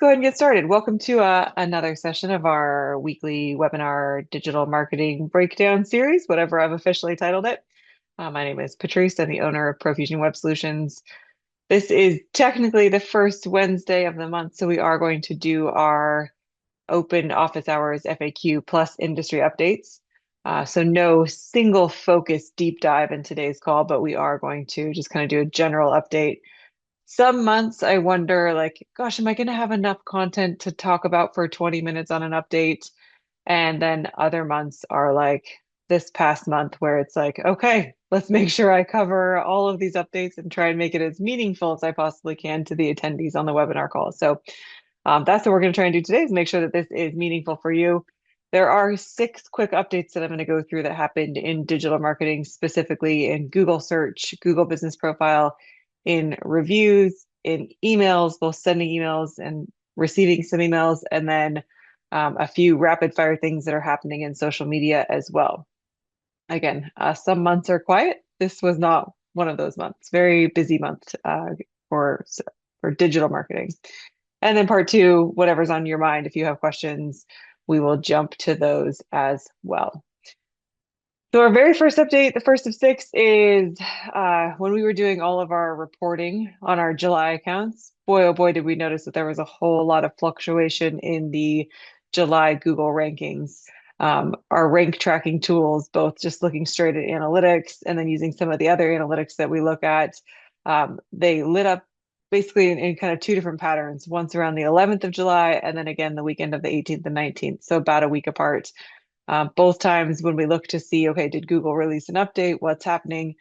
go ahead and get started. Welcome to another session of our weekly webinar digital marketing breakdown series, whatever I've officially titled it. My name is Patrice. I'm the owner of ProFusion Web Solutions. This is technically the first Wednesday of the month, so we are going to do our open office hours FAQ plus industry updates. So no single focus deep dive in today's call, but we are going to just kind of do a general update. Some months I wonder, like, gosh, am I going to have enough content to talk about for 20 minutes on an update? And then other months are like this past month where it's like, okay, let's make sure I cover all of these updates and try and make it as meaningful as I possibly can to the attendees on the webinar call. So that's what we're going to try and do today is make sure that this is meaningful for you. There are 6 quick updates that I'm going to go through that happened in digital marketing, specifically in Google search, Google Business Profile, in reviews, in emails, both sending emails and receiving some emails, and then a few rapid fire things that are happening in social media as well. Again, some months are quiet. This was not one of those months. Very busy month for for digital marketing. And then part 2, whatever's on your mind, if you have questions, we will jump to those as well. So our very first update, the first of 6, is when we were doing all of our reporting on our July accounts. Boy, oh boy, did we notice that there was a whole lot of fluctuation in the July Google rankings. Our rank tracking tools, both just looking straight at analytics and then using some of the other analytics that we look at, they lit up basically in kind of 2 different patterns, once around the 11th of July and then again the weekend of the 18th and 19th, so about a week apart. Both times when we look to see, okay, did Google release an update? What's happening?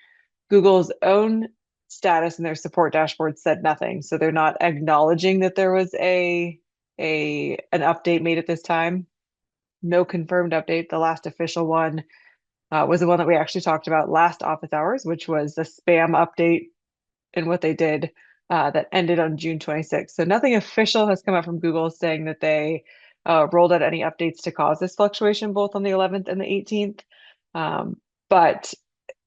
Google's own status in their support dashboard said nothing. So they're not acknowledging that there was an update made at this time. No confirmed update. The last official one was the one that we actually talked about last office hours, which was the spam update and what they did that ended on June 26th. So nothing official has come out from Google saying that they rolled out any updates to cause this fluctuation, both on the 11th and the 18th. But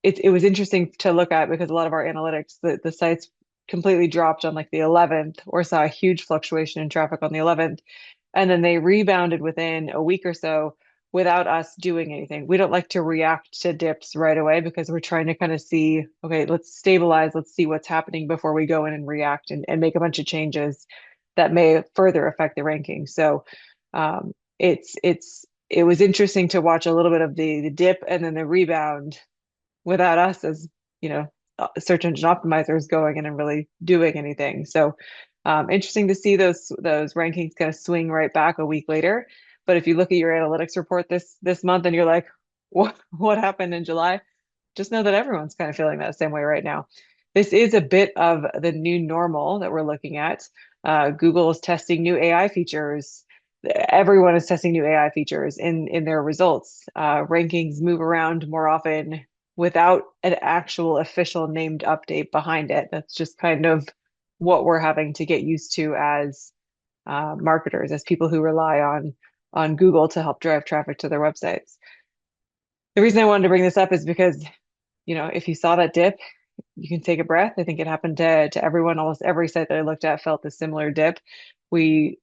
it was interesting to look at because a lot of our analytics, the sites completely dropped on like the 11th or saw a huge fluctuation in traffic on the 11th. And then they rebounded within a week or so without us doing anything. We don't like to react to dips right away because we're trying to kind of see, okay, let's stabilize, let's see what's happening before we go in and react and make a bunch of changes that may further affect the ranking. So it was interesting to watch a little bit of the dip and then the rebound without us as, search engine optimizers going in and really doing anything. So interesting to see those rankings kind of swing right back a week later. But if you look at your analytics report this month and you're like, what happened in July? Just know that everyone's kind of feeling that same way right now. This is a bit of the new normal that we're looking at. Google is testing new AI features. Everyone is testing new AI features in their results. Rankings move around more often without an actual official named update behind it. That's just kind of what we're having to get used to as marketers, as people who rely on Google to help drive traffic to their websites. The reason I wanted to bring this up is because, if you saw that dip, you can take a breath. I think it happened to everyone. Almost every site that I looked at felt a similar dip. We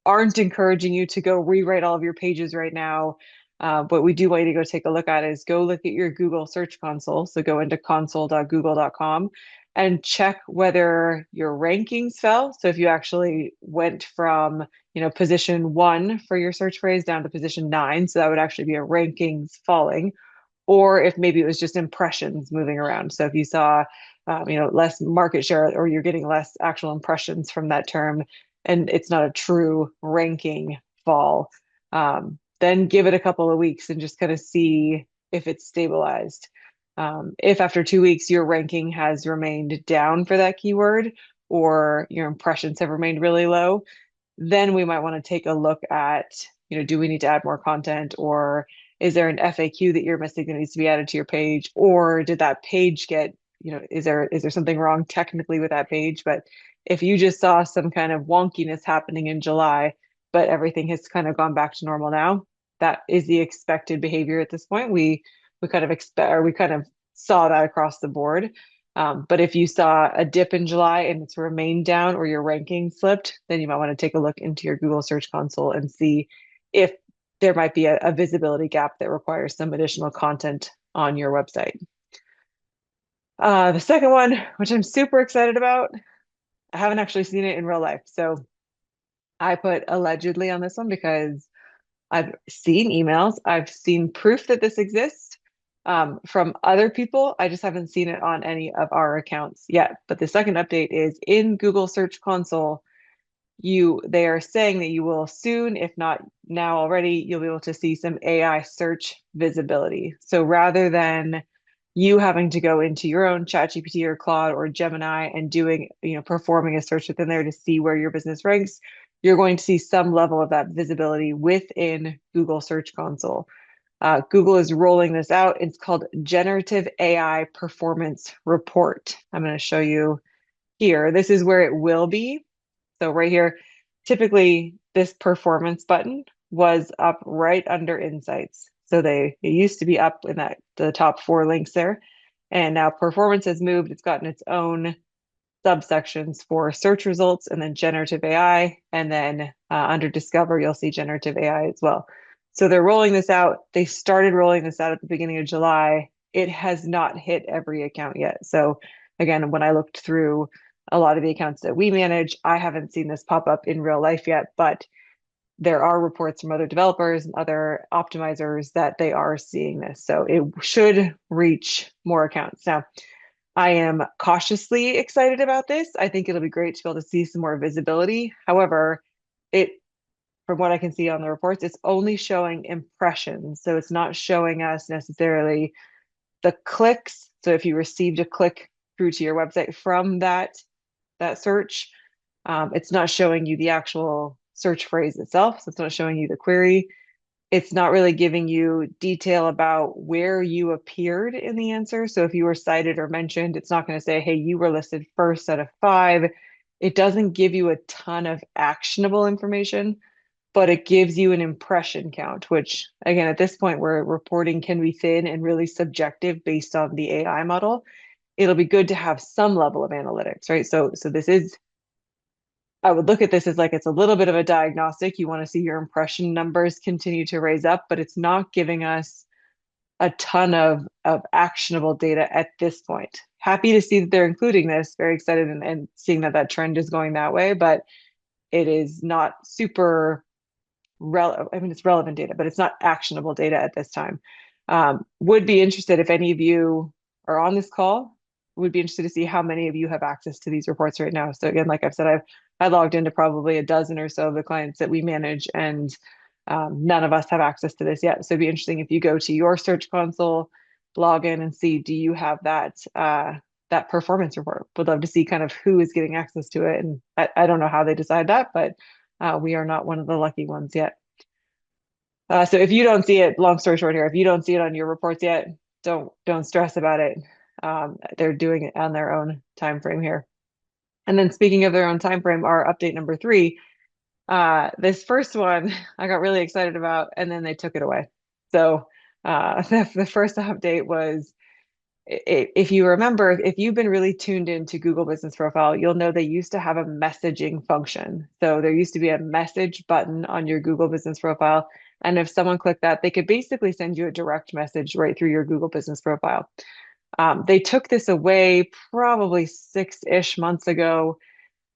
aren't encouraging you to go rewrite all of your pages right now. What we do want you to go take a look at is go look at your Google Search Console. So go into console.google.com and check whether your rankings fell. So if you actually went from, position 1 for your search phrase down to position 9, so that would actually be a rankings falling, or if maybe it was just impressions moving around. So if you saw, less market share or you're getting less actual impressions from that term, and it's not a true ranking fall, then give it a couple of weeks and just kind of see if it's stabilized. If after 2 weeks your ranking has remained down for that keyword or your impressions have remained really low, then we might want to take a look at, do we need to add more content, or is there an FAQ that you're missing that needs to be added to your page, or did that page get, is there something wrong technically with that page? But if you just saw some kind of wonkiness happening in July, but everything has kind of gone back to normal now, that is the expected behavior at this point. We kind of expect, or we kind of saw that across the board. But if you saw a dip in July and it's remained down or your ranking slipped, then you might want to take a look into your Google Search Console and see if there might be a visibility gap that requires some additional content on your website. The second one, which I'm super excited about, I haven't actually seen it in real life. So I put allegedly on this one because I've seen emails, I've seen proof that this exists from other people. I just haven't seen it on any of our accounts yet. But the second update is in Google Search Console. They are saying that you will soon, if not now already, you'll be able to see some AI search visibility. So rather than you having to go into your own ChatGPT or Claude or Gemini and doing, performing a search within there to see where your business ranks, you're going to see some level of that visibility within Google Search Console. Google is rolling this out. It's called Generative AI Performance Report. I'm going to show you here. This is where it will be. So right here, typically this performance button was up right under insights. So it used to be up in the top four links there. And now performance has moved. It's gotten its own subsections for search results and then generative AI. And then under Discover, you'll see generative AI as well. So they're rolling this out. They started rolling this out at the beginning of July. It has not hit every account yet. So again, when I looked through a lot of the accounts that we manage, I haven't seen this pop up in real life yet, but there are reports from other developers and other optimizers that they are seeing this. So it should reach more accounts. Now, I am cautiously excited about this. I think it'll be great to be able to see some more visibility. However, from what I can see on the reports, it's only showing impressions. So it's not showing us necessarily the clicks. So if you received a click through to your website from that search, it's not showing you the actual search phrase itself. So it's not showing you the query. It's not really giving you detail about where you appeared in the answer. So if you were cited or mentioned, it's not going to say, hey, you were listed first out of 5. It doesn't give you a ton of actionable information, but it gives you an impression count, which again, at this point where reporting can be thin and really subjective based on the AI model, it'll be good to have some level of analytics, right? So this is, I would look at this as like it's a little bit of a diagnostic. You want to see your impression numbers continue to raise up, but it's not giving us a ton of actionable data at this point. Happy to see that they're including this. Very excited and seeing that trend is going that way, but it is not super relevant. I mean, it's relevant data, but it's not actionable data at this time. Would be interested if any of you are on this call. Would be interested to see how many of you have access to these reports right now. So again, like I've said, I logged into probably a dozen or so of the clients that we manage, and none of us have access to this yet. So it'd be interesting if you go to your Search Console, log in and see, do you have that performance report? Would love to see kind of who is getting access to it. And I don't know how they decide that, but we are not one of the lucky ones yet. So if you don't see it, long story short here, if you don't see it on your reports yet, don't stress about it. They're doing it on their own time frame here. And then speaking of their own time frame, our update number 3, this first one I got really excited about, and then they took it away. So the first update was, if you remember, if you've been really tuned into Google Business Profile, you'll know they used to have a messaging function. So there used to be a message button on your Google Business Profile. And if someone clicked that, they could basically send you a direct message right through your Google Business Profile. They took this away probably 6-ish months ago.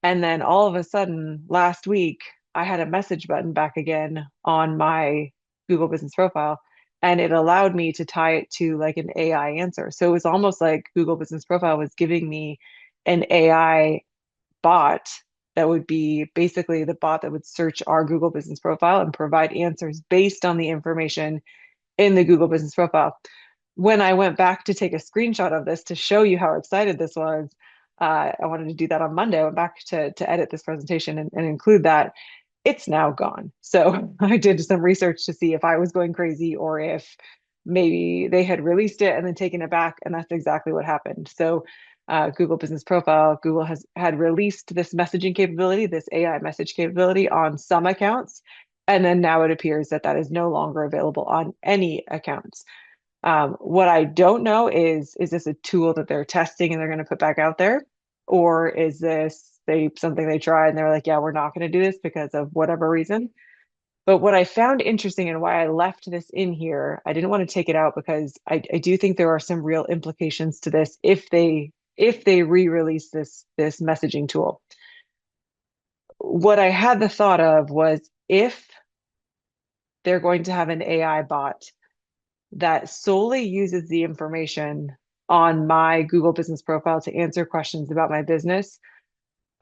And then all of a sudden, last week, I had a message button back again on my Google Business Profile, and it allowed me to tie it to like an AI answer. So it was almost like Google Business Profile was giving me an AI bot that would be basically the bot that would search our Google Business Profile and provide answers based on the information in the Google Business Profile. When I went back to take a screenshot of this to show you how excited this was, I wanted to do that on Monday. I went back to edit this presentation and include that. It's now gone. So I did some research to see if I was going crazy or if maybe they had released it and then taken it back. And that's exactly what happened. So Google Business Profile, Google had released this messaging capability, this AI message capability on some accounts. And then now it appears that is no longer available on any accounts. What I don't know is this a tool that they're testing and they're going to put back out there? Or is this something they tried and they're like, yeah, we're not going to do this because of whatever reason? But what I found interesting and why I left this in here, I didn't want to take it out because I do think there are some real implications to this if they re-release this messaging tool. What I had the thought of was if they're going to have an AI bot that solely uses the information on my Google business profile to answer questions about my business,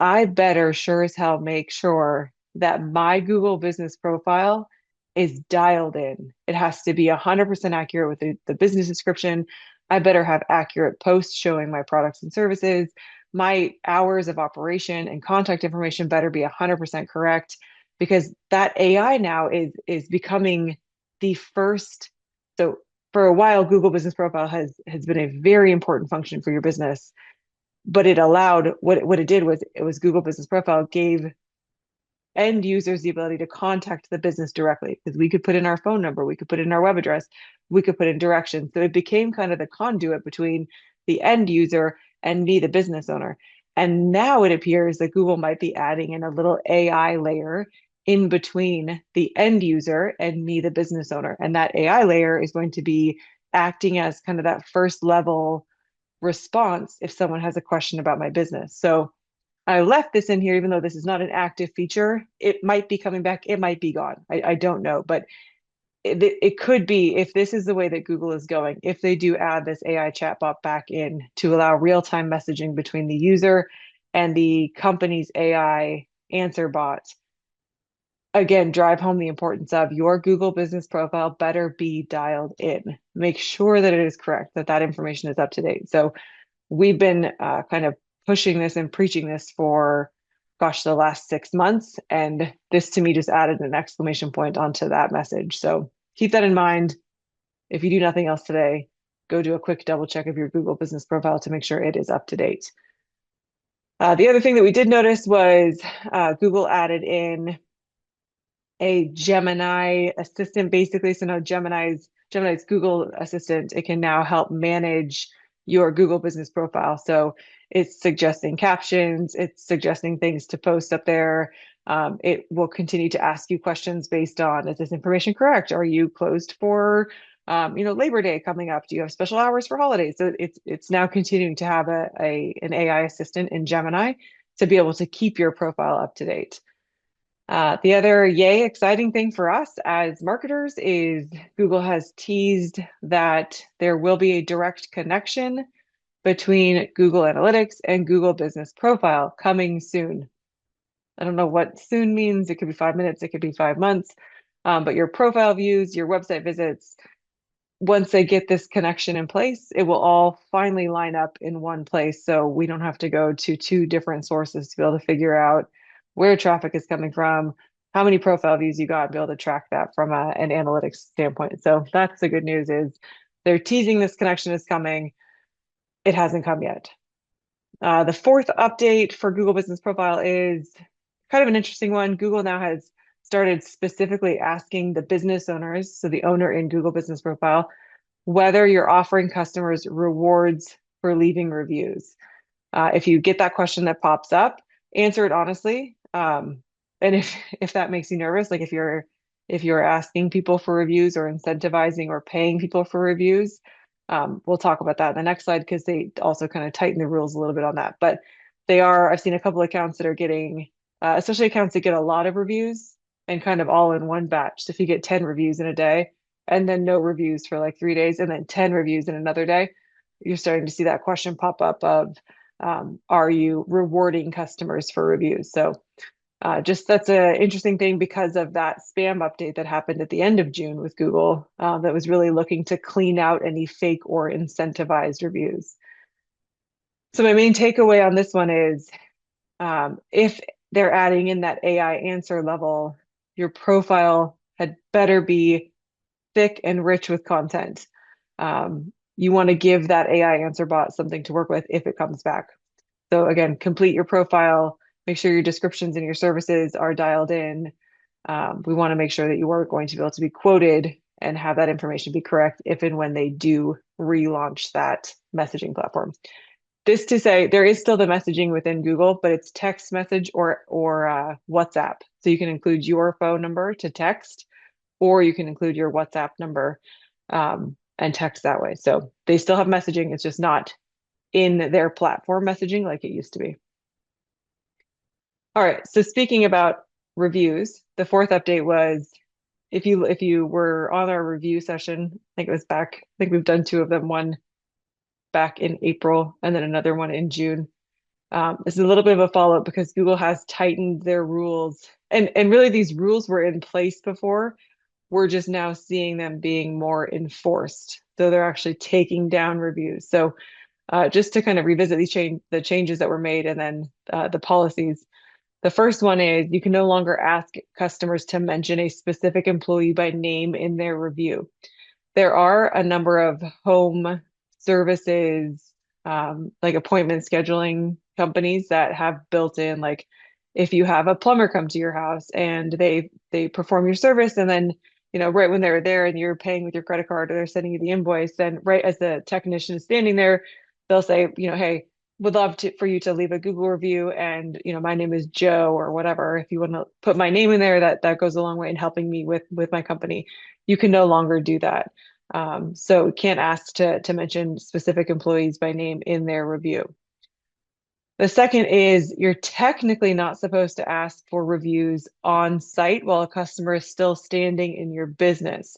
I better sure as hell make sure that my Google business profile is dialed in. It has to be 100% accurate with the business description. I better have accurate posts showing my products and services. My hours of operation and contact information better be 100% correct because that AI now is becoming the first. So for a while, Google Business Profile has been a very important function for your business, but it allowed what it did was it was Google Business Profile gave end users the ability to contact the business directly because we could put in our phone number, we could put in our web address, we could put in directions. So it became kind of the conduit between the end user and me, the business owner. And now it appears that Google might be adding in a little AI layer in between the end user and me, the business owner. And that AI layer is going to be acting as kind of that first level response if someone has a question about my business. So I left this in here, even though this is not an active feature. It might be coming back. It might be gone. I don't know, but it could be if this is the way that Google is going, if they do add this AI chatbot back in to allow real-time messaging between the user and the company's AI answer bot. Again, drive home the importance of your Google business profile better be dialed in. Make sure that it is correct, that that information is up to date. So we've been kind of pushing this and preaching this for, gosh, the last 6 months. And this to me just added an exclamation point onto that message. So keep that in mind. If you do nothing else today, go do a quick double check of your Google business profile to make sure it is up to date. The other thing that we did notice was Google added in a Gemini assistant, basically. So now Gemini's Google Assistant. It can now help manage your Google business profile. So it's suggesting captions, it's suggesting things to post up there. It will continue to ask you questions based on, is this information correct? Are you closed for Labor Day coming up? Do you have special hours for holidays? So it's now continuing to have an AI assistant in Gemini to be able to keep your profile up to date. The other yay exciting thing for us as marketers is Google has teased that there will be a direct connection between Google Analytics and Google Business Profile coming soon. I don't know what soon means. It could be 5 minutes, it could be 5 months. But your profile views, your website visits, once they get this connection in place, it will all finally line up in one place. So we don't have to go to two different sources to be able to figure out where traffic is coming from, how many profile views you got, and be able to track that from an analytics standpoint. So that's the good news is they're teasing this connection is coming. It hasn't come yet. The fourth update for Google Business Profile is kind of an interesting one. Google now has started specifically asking the business owners, so the owner in Google Business Profile, whether you're offering customers rewards for leaving reviews. If you get that question that pops up, answer it honestly. And if that makes you nervous, like if you're asking people for reviews or incentivizing or paying people for reviews, we'll talk about that in the next slide because they also kind of tighten the rules a little bit on that. But I've seen a couple of accounts that are getting, especially accounts that get a lot of reviews and kind of all in one batch. So if you get 10 reviews in a day and then no reviews for like 3 days and then 10 reviews in another day, you're starting to see that question pop up of, are you rewarding customers for reviews? So just that's an interesting thing because of that spam update that happened at the end of June with Google that was really looking to clean out any fake or incentivized reviews. So my main takeaway on this one is if they're adding in that AI answer level, your profile had better be thick and rich with content. You want to give that AI answer bot something to work with if it comes back. So again, complete your profile, make sure your descriptions and your services are dialed in. We want to make sure that you are going to be able to be quoted and have that information be correct if and when they do relaunch that messaging platform. This to say, there is still the messaging within Google, but it's text message or WhatsApp. So you can include your phone number to text, or you can include your WhatsApp number and text that way. So they still have messaging. It's just not in their platform messaging like it used to be. All right. So speaking about reviews, the fourth update was if you were on our review session, I think it was back, I think we've done two of them, one back in April and then another one in June. This is a little bit of a follow-up because Google has tightened their rules. And really these rules were in place before. We're just now seeing them being more enforced. So they're actually taking down reviews. So just to kind of revisit the changes that were made and then the policies. The first one is you can no longer ask customers to mention a specific employee by name in their review. There are a number of home services, like appointment scheduling companies that have built in, like if you have a plumber come to your house and they perform your service, and then right when they're there and you're paying with your credit card or they're sending you the invoice, then right as the technician is standing there, they'll say, hey, would love for you to leave a Google review, and my name is Joe or whatever. If you want to put my name in there, that goes a long way in helping me with my company. You can no longer do that. So can't ask to mention specific employees by name in their review. The second is you're technically not supposed to ask for reviews on site while a customer is still standing in your business.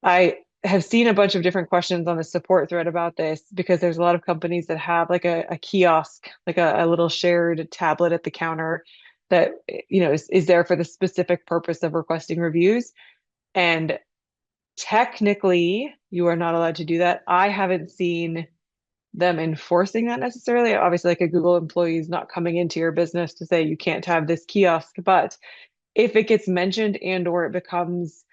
I have seen a bunch of different questions on the support thread about this because there's a lot of companies that have like a kiosk, like a little shared tablet at the counter that is there for the specific purpose of requesting reviews. And technically, you are not allowed to do that. I haven't seen them enforcing that necessarily. Obviously, like a Google employee is not coming into your business to say you can't have this kiosk, but if it gets mentioned and or it becomes,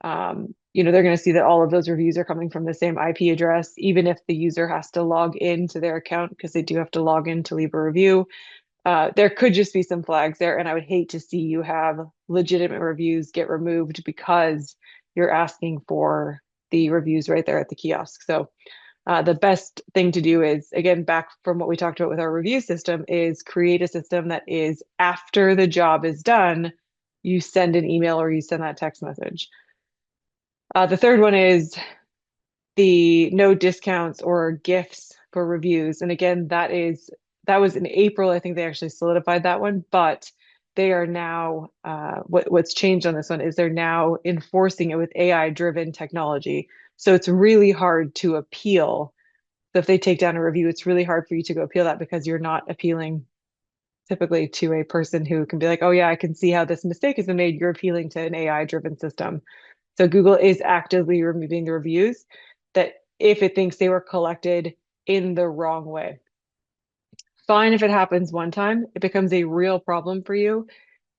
they're going to see that all of those reviews are coming from the same IP address, even if the user has to log into their account because they do have to log in to leave a review. There could just be some flags there, and I would hate to see you have legitimate reviews get removed because you're asking for the reviews right there at the kiosk. So the best thing to do is, again, back from what we talked about with our review system, is create a system that is after the job is done, you send an email or you send that text message. The third one is the no discounts or gifts for reviews. And again, that was in April. I think they actually solidified that one, but they are now what's changed on this one is they're now enforcing it with AI driven technology. So it's really hard to appeal. So if they take down a review, it's really hard for you to go appeal that because you're not appealing typically to a person who can be like, oh yeah, I can see how this mistake has been made. You're appealing to an AI driven system. So Google is actively removing the reviews that if it thinks they were collected in the wrong way. Fine if it happens one time, it becomes a real problem for you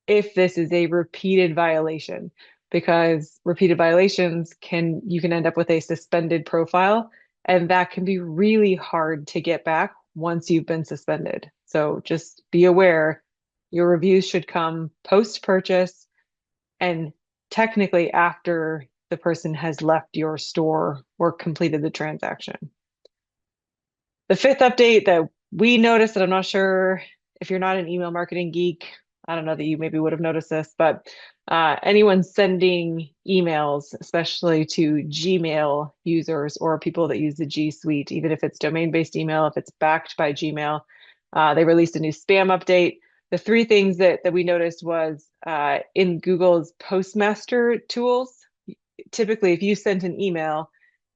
if this is a repeated violation, because repeated violations you can end up with a suspended profile, and that can be really hard to get back once you've been suspended. So just be aware your reviews should come post-purchase and technically after the person has left your store or completed the transaction. The fifth update that we noticed, that I'm not sure if you're not an email marketing geek, I don't know that you maybe would have noticed this, but anyone sending emails, especially to Gmail users or people that use the G Suite, even if it's domain-based email, if it's backed by Gmail, they released a new spam update. The three things that we noticed was in Google's Postmaster tools, typically if you sent an email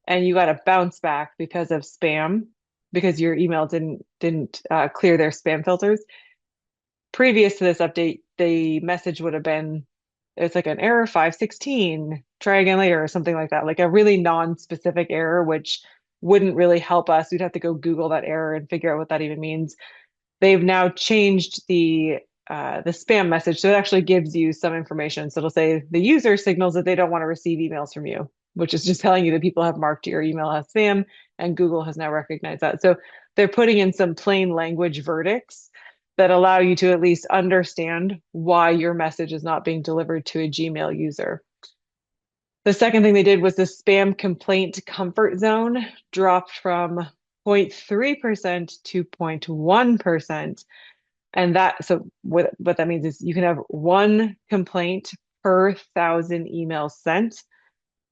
and you got a bounce back because of spam, because your email didn't clear their spam filters, previous to this update, the message would have been, it's like an error 516, try again later or something like that, like a really non-specific error, which wouldn't really help us. We'd have to go Google that error and figure out what that even means. They've now changed the spam message, so it actually gives you some information. So it'll say the user signals that they don't want to receive emails from you, which is just telling you that people have marked your email as spam, and Google has now recognized that. So they're putting in some plain language verdicts that allow you to at least understand why your message is not being delivered to a Gmail user. The second thing they did was the spam complaint comfort zone dropped from 0.3% to 0.1%. And so what that means is you can have one complaint per 1,000 emails sent.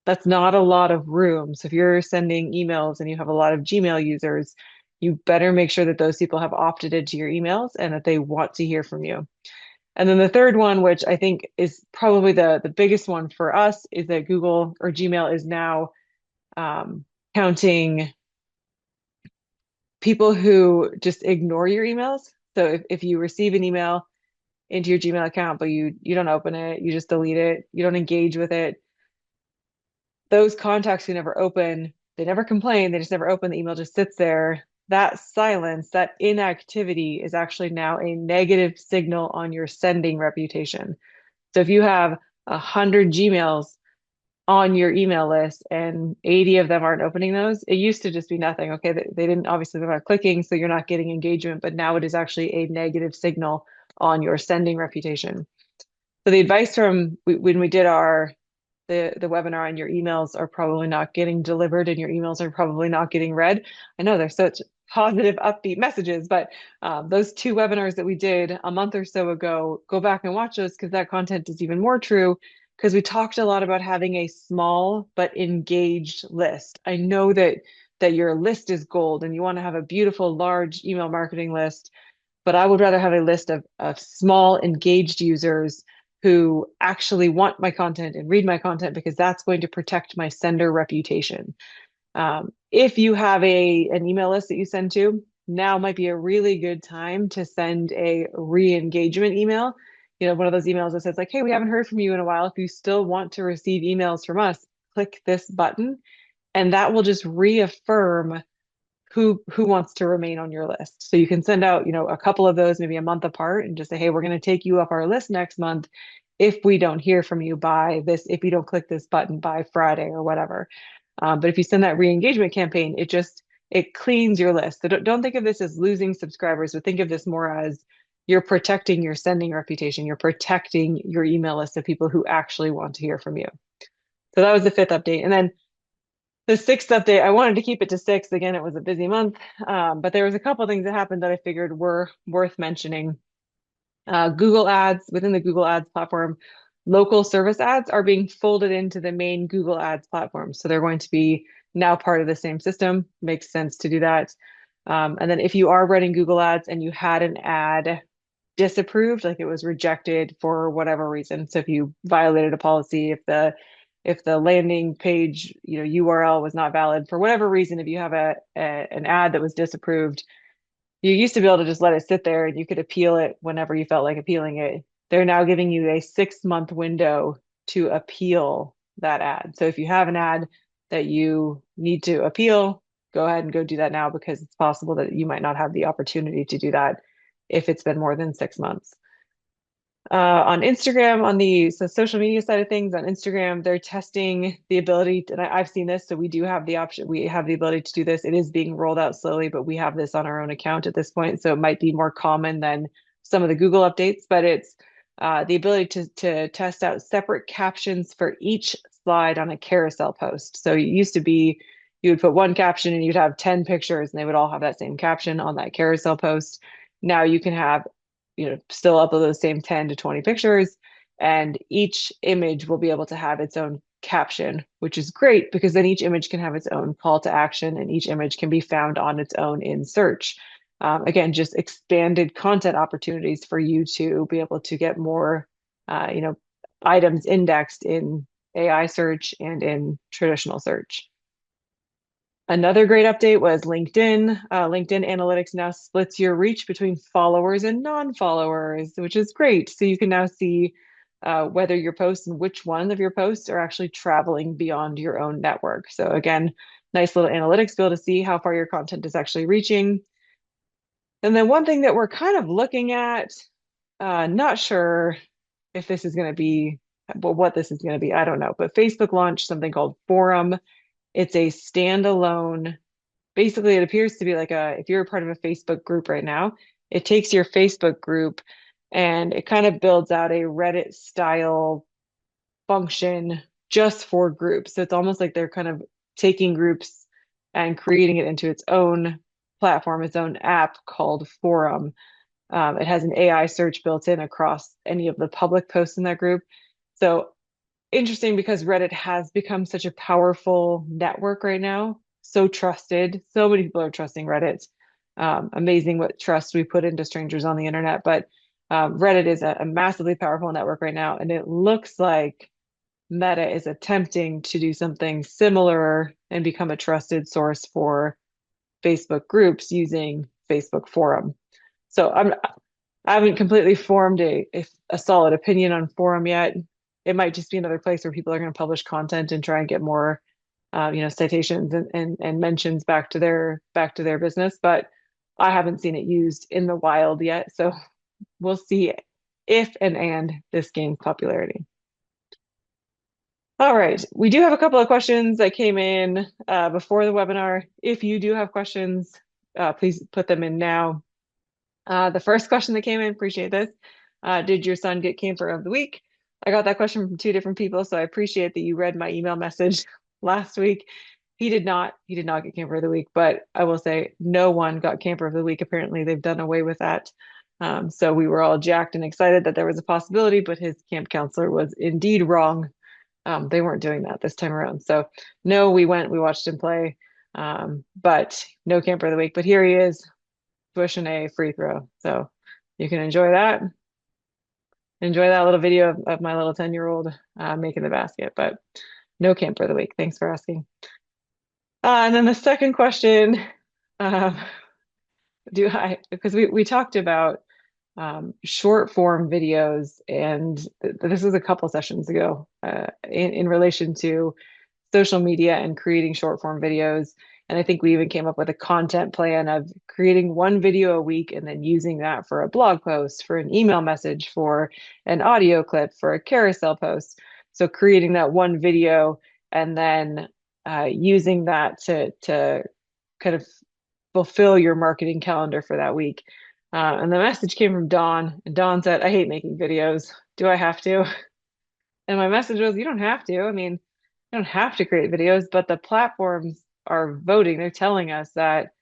That's not a lot of room. So if you're sending emails and you have a lot of Gmail users, you better make sure that those people have opted into your emails and that they want to hear from you. And then the third one, which I think is probably the biggest one for us, is that Google or Gmail is now counting people who just ignore your emails. So if you receive an email into your Gmail account, but you don't open it, you just delete it, you don't engage with it, those contacts who never open, they never complain, they just never open, the email just sits there. That silence, that inactivity is actually now a negative signal on your sending reputation. So if you have 100 Gmails on your email list and 80 of them aren't opening those, it used to just be nothing. Okay, they didn't obviously they're not clicking, so you're not getting engagement, but now it is actually a negative signal on your sending reputation. So the advice from when we did the webinar on your emails are probably not getting delivered and your emails are probably not getting read. I know they're such positive, upbeat messages, but those two webinars that we did a month or so ago, go back and watch those because that content is even more true because we talked a lot about having a small but engaged list. I know that your list is gold and you want to have a beautiful, large email marketing list, but I would rather have a list of small, engaged users who actually want my content and read my content because that's going to protect my sender reputation. If you have an email list that you send to, now might be a really good time to send a re-engagement email. You know, one of those emails that says like, hey, we haven't heard from you in a while. If you still want to receive emails from us, click this button. And that will just reaffirm who wants to remain on your list. So you can send out, a couple of those maybe a month apart and just say, hey, we're going to take you off our list next month if we don't hear from you by this, if you don't click this button by Friday or whatever. But if you send that re-engagement campaign, it cleans your list. So don't think of this as losing subscribers, but think of this more as you're protecting your sending reputation. You're protecting your email list of people who actually want to hear from you. So that was the fifth update. And then the sixth update, I wanted to keep it to six. Again, it was a busy month, but there was a couple of things that happened that I figured were worth mentioning. Google Ads, within the Google Ads platform, local service ads are being folded into the main Google Ads platform. So they're going to be now part of the same system. Makes sense to do that. And then if you are running Google Ads and you had an ad disapproved, like it was rejected for whatever reason. So if you violated a policy, if the landing page, URL was not valid for whatever reason, if you have an ad that was disapproved, you used to be able to just let it sit there and you could appeal it whenever you felt like appealing it. They're now giving you a 6-month window to appeal that ad. So if you have an ad that you need to appeal, go ahead and go do that now because it's possible that you might not have the opportunity to do that if it's been more than 6 months. On Instagram, on the social media side of things, on Instagram, they're testing the ability, and I've seen this, so we do have the option, we have the ability to do this. It is being rolled out slowly, but we have this on our own account at this point, so it might be more common than some of the Google updates, but it's the ability to test out separate captions for each slide on a carousel post. So it used to be you would put one caption and you'd have 10 pictures and they would all have that same caption on that carousel post. Now you can have still upload those same 10 to 20 pictures, and each image will be able to have its own caption, which is great because then each image can have its own call to action and each image can be found on its own in search. Again, just expanded content opportunities for you to be able to get more, items indexed in AI search and in traditional search. Another great update was LinkedIn. LinkedIn Analytics now splits your reach between followers and non-followers, which is great. So you can now see whether your posts and which one of your posts are actually traveling beyond your own network. So again, nice little analytics to be able to see how far your content is actually reaching. And then one thing that we're kind of looking at, not sure if this is going to be, well, what this is going to be, I don't know, but Facebook launched something called Forum. It's a standalone, basically it appears to be like if you're a part of a Facebook group right now, it takes your Facebook group and it kind of builds out a Reddit style function just for groups. So it's almost like they're kind of taking groups and creating it into its own platform, its own app called Forum. It has an AI search built in across any of the public posts in that group. So interesting because Reddit has become such a powerful network right now, so trusted. So many people are trusting Reddit. Amazing what trust we put into strangers on the internet. But Reddit is a massively powerful network right now, and it looks like Meta is attempting to do something similar and become a trusted source for Facebook groups using Facebook Forum. So I haven't completely formed a solid opinion on Forum yet. It might just be another place where people are going to publish content and try and get more, citations and mentions back to their business. But I haven't seen it used in the wild yet, so we'll see if and this gains popularity. All right, we do have a couple of questions that came in before the webinar. If you do have questions, please put them in now. The first question that came in, appreciate this. Did your son get camper of the week? I got that question from two different people, so I appreciate that you read my email message last week. He did not get camper of the week, but I will say no one got camper of the week. Apparently they've done away with that. So we were all jacked and excited that there was a possibility, but his camp counselor was indeed wrong. They weren't doing that this time around. So no, we watched him play, but no camper of the week. But here he is, pushing a free throw. So you can enjoy that. Enjoy that little video of my little 10-year-old making the basket, but no camper of the week. Thanks for asking. And then the second question, um, because we talked about short form videos, and this was a couple sessions ago in relation to social media and creating short form videos. And I think we even came up with a content plan of creating one video a week and then using that for a blog post, for an email message, for an audio clip, for a carousel post. So creating that one video and then using that to kind of fulfill your marketing calendar for that week. And the message came from Dawn, and Dawn said, I hate making videos. Do I have to? And my message was, you don't have to. I mean, you don't have to create videos, but the platforms are voting. They're telling us that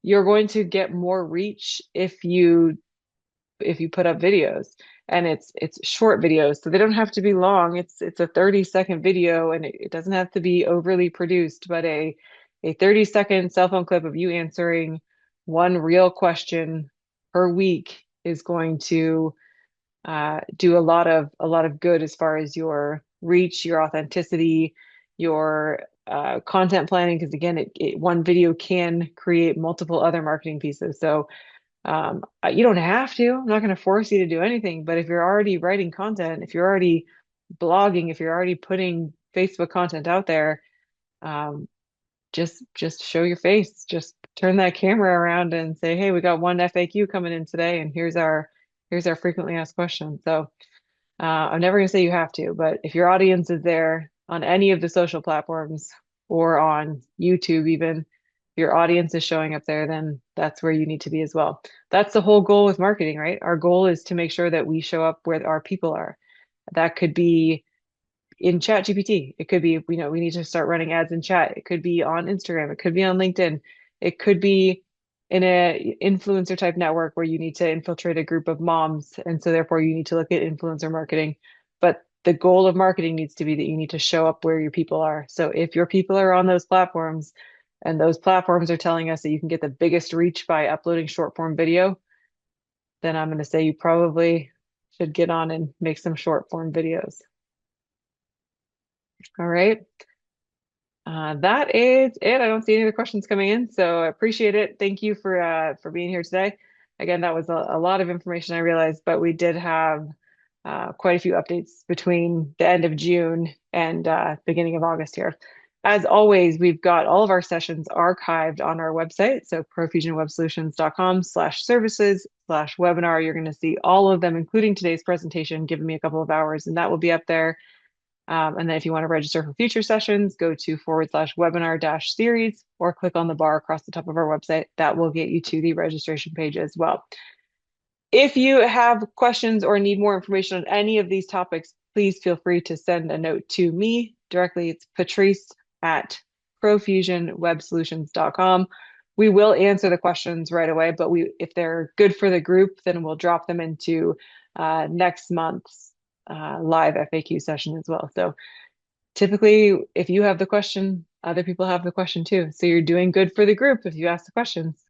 you're going to get more reach if you put up videos. And it's short videos, so they don't have to be long. It's a 30-second video, and it doesn't have to be overly produced, but a 30-second cell phone clip of you answering one real question per week is going to do a lot of good as far as your reach, your authenticity, your content planning. Because again, one video can create multiple other marketing pieces. So you don't have to. I'm not going to force you to do anything. But if you're already writing content, if you're already blogging, if you're already putting Facebook content out there, um, just show your face. Just turn that camera around and say, "Hey, we got one FAQ coming in today, and here's our frequently asked questions." So I'm never going to say you have to, but if your audience is there on any of the social platforms or on YouTube, even if your audience is showing up there, then that's where you need to be as well. That's the whole goal with marketing, right? Our goal is to make sure that we show up where our people are. That could be in chat GPT. It could be, we need to start running ads in chat. It could be on Instagram. It could be on LinkedIn. It could be in a influencer type network where you need to infiltrate a group of moms. And so therefore you need to look at influencer marketing. But the goal of marketing needs to be that you need to show up where your people are. So if your people are on those platforms and those platforms are telling us that you can get the biggest reach by uploading short form video, then I'm going to say you probably should get on and make some short form videos. All right. That is it. I don't see any other questions coming in, so I appreciate it. Thank you for being here today. Again, that was a lot of information, I realized, but we did have quite a few updates between the end of June and beginning of August here. As always, we've got all of our sessions archived on our website, so profusionwebsolutions.com/services/webinar. You're going to see all of them, including today's presentation. Give me a couple of hours, and that will be up there. And then if you want to register for future sessions, go to /webinar-series or click on the bar across the top of our website. That will get you to the registration page as well. If you have questions or need more information on any of these topics, please feel free to send a note to me directly, it's Patrice at profusionwebsolutions.com. We will answer the questions right away, but if they're good for the group, then we'll drop them into next month's live FAQ session as well. So typically, if you have the question, other people have the question too. So you're doing good for the group if you ask the questions.